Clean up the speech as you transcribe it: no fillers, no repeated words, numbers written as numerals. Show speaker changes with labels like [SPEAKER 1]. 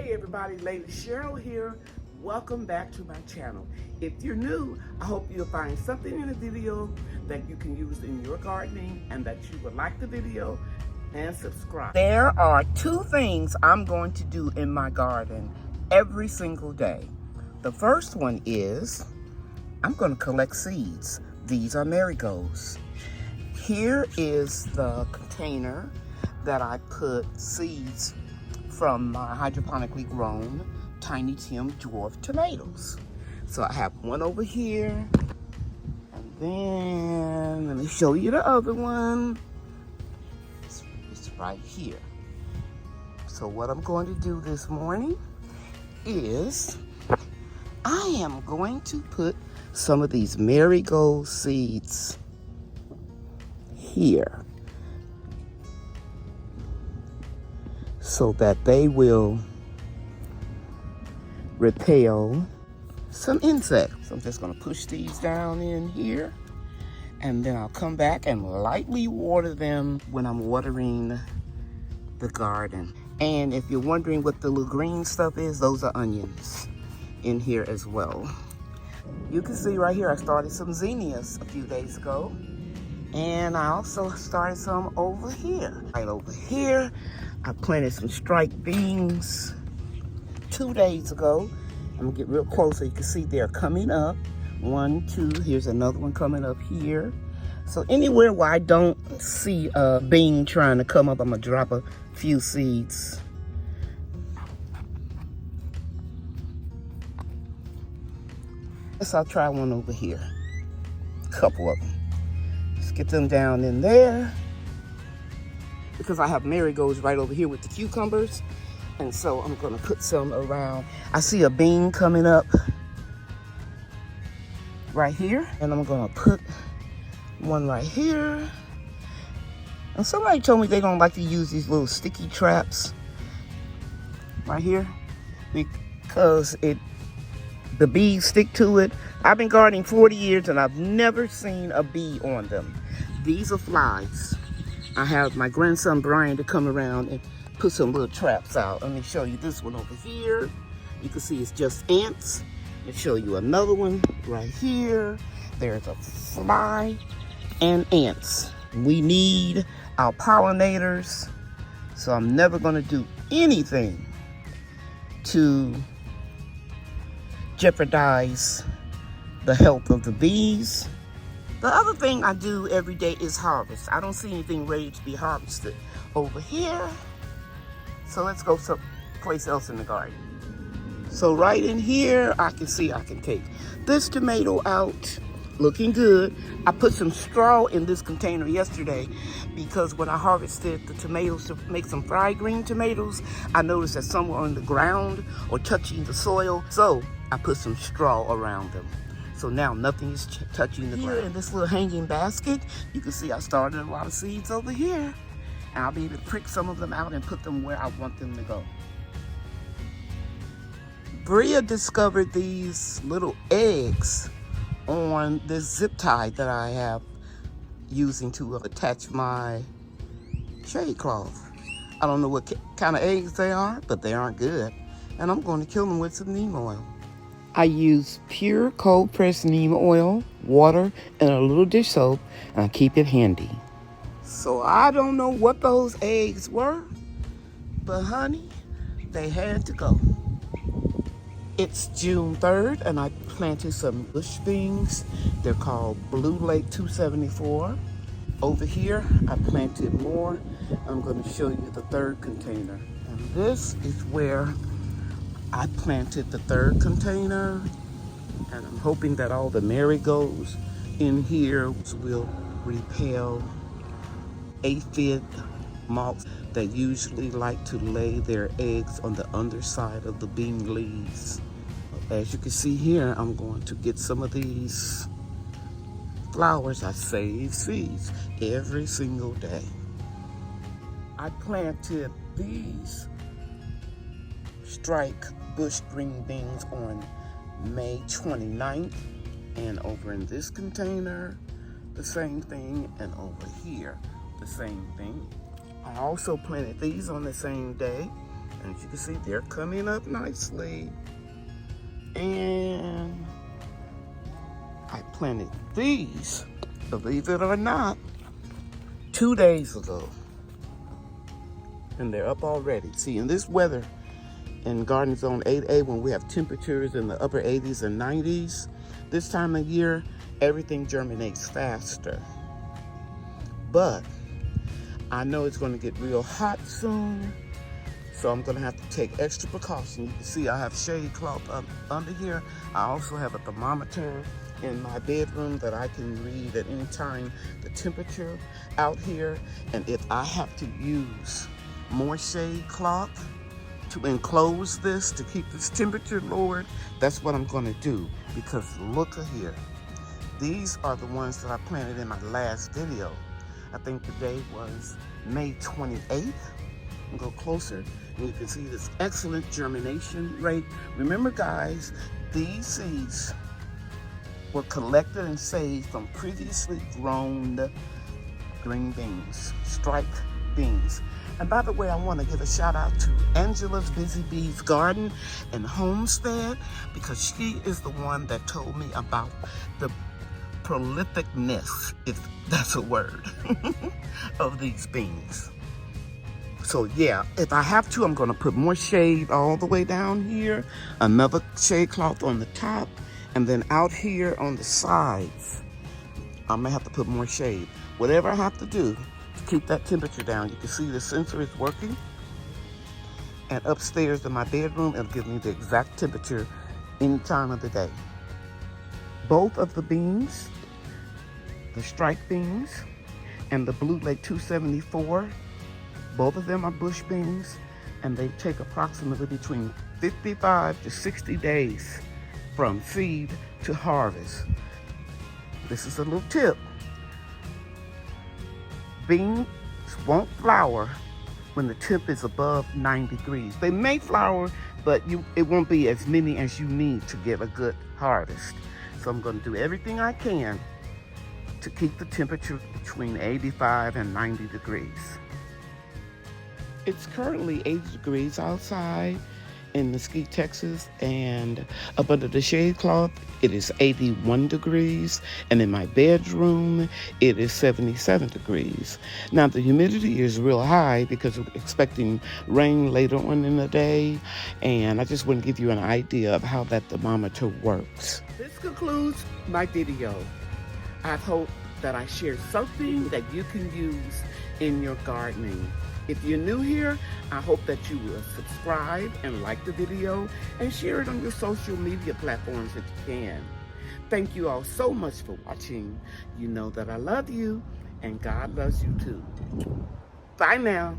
[SPEAKER 1] Hey everybody, Lady Cheryl here. Welcome back to my channel. If you're new, I hope you'll find something in the video that you can use in your gardening and that you would like the video and subscribe. There are two things I'm going to do in my garden every single day. The first one is I'm going to collect seeds. These are marigolds. Here is the container that I put seeds from my hydroponically grown Tiny Tim dwarf tomatoes. So I have one over here, and then let me show you the other one. It's right here. So what I'm going to do this morning is I am going to put some of these marigold seeds here, so that they will repel some insects. So I'm just going to push these down in here, and then I'll come back and lightly water them when I'm watering the garden. And if you're wondering what the little green stuff is, those are onions in here as well. You can see right here I started some zinnias a few days ago, and I also started some over here. Right over here I planted some striped beans 2 days ago. I'm gonna get real close so you can see they're coming up. 1, 2, here's another one coming up here. So anywhere where I don't see a bean trying to come up, I'm gonna drop a few seeds. Guess I'll try one over here. A couple of them. Let's get them down in there, because I have marigolds right over here with the cucumbers. And so I'm gonna put some around. I see a bean coming up right here, and I'm gonna put one right here. And somebody told me they don't like to use these little sticky traps right here because the bees stick to it. I've been gardening 40 years and I've never seen a bee on them. These are flies. I have my grandson Brian to come around and put some little traps out. Let me show you this one over here. You can see it's just ants. Let me show you another one right here. There's a fly and ants. We need our pollinators, so I'm never gonna do anything to jeopardize the health of the bees. The other thing I do every day is harvest. I don't see anything ready to be harvested over here. So let's go someplace else in the garden. So right in here, I can see I can take this tomato out. Looking good. I put some straw in this container yesterday because when I harvested the tomatoes to make some fried green tomatoes, I noticed that some were on the ground or touching the soil. So I put some straw around them. So now nothing is touching the ground. Here in this little hanging basket, you can see I started a lot of seeds over here. And I'll be able to prick some of them out and put them where I want them to go. Bria discovered these little eggs on this zip tie that I have using to attach my shade cloth. I don't know what kind of eggs they are, but they aren't good. And I'm going to kill them with some neem oil. I use pure cold pressed neem oil, water, and a little dish soap, and I keep it handy. So I don't know what those eggs were, but honey, they had to go. It's June 3rd, and I planted some bush beans. They're called Blue Lake 274. Over here, I planted more. I'm going to show you the third container. And this is where I planted the third container. And I'm hoping that all the marigolds in here will repel aphid moths that usually like to lay their eggs on the underside of the bean leaves. As you can see here, I'm going to get some of these flowers. I save seeds every single day. I planted these strike bush green beans on May 29th, and over in this container, the same thing, and over here, the same thing. I also planted these on the same day, And as you can see, they're coming up nicely. And I planted these, believe it or not, 2 days ago. And they're up already. See, in this weather, in Garden Zone 8A, when we have temperatures in the upper 80s and 90s, this time of year, everything germinates faster. But I know it's going to get real hot soon, so I'm going to have to take extra precaution. You can see I have shade cloth up under here. I also have a thermometer in my bedroom that I can read at any time the temperature out here. And if I have to use more shade cloth to enclose this to keep this temperature lowered, that's what I'm going to do. Because look here, these are the ones that I planted in my last video. I think the day was May 28th. And go closer, and you can see this excellent germination rate. Remember, guys, these seeds were collected and saved from previously grown green beans, striped beans. And by the way, I want to give a shout out to Angela's Busy Bees Garden and Homestead, because she is the one that told me about the prolificness, if that's a word, of these beans. So yeah, if I have to, I'm going to put more shade all the way down here, another shade cloth on the top, and then out here on the sides, I'm going to have to put more shade. Whatever I have to do to keep that temperature down. You can see the sensor is working. And upstairs in my bedroom, it'll give me the exact temperature any time of the day. Both of the beans, the striped beans and the Blue Lake 274, both of them are bush beans, and they take approximately between 55 to 60 days from seed to harvest. This is a little tip. Beans won't flower when the temp is above 9 degrees. They may flower, but it won't be as many as you need to get a good harvest. So I'm going to do everything I can to keep the temperature between 85 and 90 degrees. It's currently 80 degrees outside in Mesquite, Texas, and up under the shade cloth, it is 81 degrees, and in my bedroom, it is 77 degrees. Now, the humidity is real high because we're expecting rain later on in the day, and I just want to give you an idea of how that thermometer works. This concludes my video. I hope that I shared something that you can use in your gardening. If you're new here, I hope that you will subscribe and like the video and share it on your social media platforms if you can. Thank you all so much for watching. You know that I love you and God loves you too. Bye now.